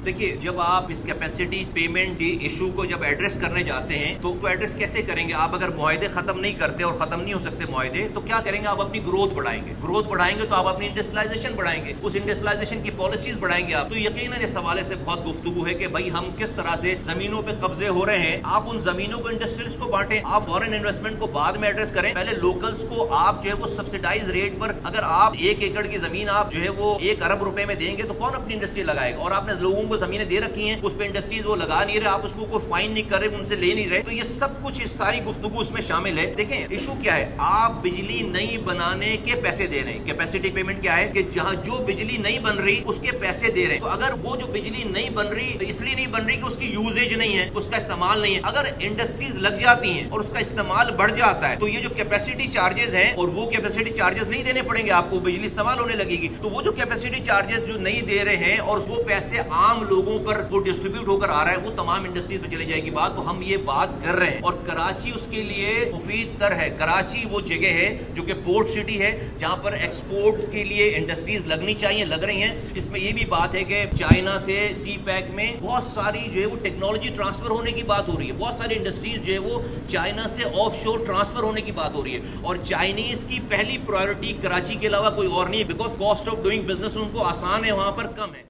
देखिए, जब आप इस कैपेसिटी पेमेंट की इशू को जब एड्रेस करने जाते हैं तो एड्रेस कैसे करेंगे? आप अगर मुआहदे खत्म नहीं करते और खत्म नहीं हो सकते मुआहदे, तो क्या करेंगे? आप अपनी ग्रोथ बढ़ाएंगे तो आप अपनी इंडस्ट्रियलाइजेशन बढ़ाएंगे, उस इंडस्ट्रियलाइजेशन की पॉलिसीज बढ़ाएंगे आप। तो यकीनन इस हवाले से बहुत गुफ्तगू है कि भाई हम किस तरह से जमीनों पे कब्जे हो रहे हैं। आप उन जमीनों को इंडस्ट्रियलिस्ट को बांटें, आप फॉरेन इन्वेस्टमेंट को बाद में एड्रेस करें। पहले लोकल्स को आप जो है वो सब्सिडाइज रेट पर, अगर आप 1 एकड़ की जमीन आप जो है वो 1 अरब रुपए में देंगे तो कौन अपनी इंडस्ट्री लगाएगा? और आपने लोगों को जमीनें दे रखी हैं, उस पे इंडस्ट्रीज वो लगा नहीं रहे, आप उसको कोई फाइन नहीं कर रहे, उनसे ले नहीं रहे। तो ये सब कुछ, इस सारी गुफ्तगू उसमें शामिल है। देखें, इशू क्या है? आप बिजली नहीं बनाने के पैसे दे रहे हैं। कैपेसिटी पेमेंट क्या है कि जहां जो बिजली नहीं बन रही उसके पैसे दे रहे हैं। तो अगर वो जो बिजली नहीं बन रही तो इसलिए नहीं बन रही कि उसकी यूजेज नहीं है, उसका इस्तेमाल नहीं है। अगर इंडस्ट्रीज लग जाती हैं और उसका इस्तेमाल बढ़ जाता है तो ये जो कैपेसिटी चार्जेस हैं, और वो कैपेसिटी चार्जेस नहीं देने पड़ेंगे आपको, बिजली इस्तेमाल होने लगेगी। तो वो जो कैपेसिटी चार्जेस जो नहीं दे रहे हैं और वो पैसे आम लोगों पर वो डिस्ट्रीब्यूट होकर आ रहा है, वो तमाम इंडस्ट्रीज में चली जाएगी बात। तो हम ये बात कर रहे हैं और कराची उसके लिए मुफीद तर है। कराची वो जगह है जो कि पोर्ट सिटी है, जहां पर एक्सपोर्ट के लिए इंडस्ट्रीज लगनी चाहिए, लग रही हैं। इसमें ये भी बात है कि चाइना से सी पैक में बहुत सारी जो है वो टेक्नोलॉजी ट्रांसफर होने की बात हो रही है। बहुत सारी इंडस्ट्रीज जो है वो चाइना से ऑफ शोर ट्रांसफर होने की बात हो रही है। और चाइनीज की पहली प्रायोरिटी कराची के अलावा कोई और नहीं है, because cost of doing business उनको आसान है, वहां पर कम है।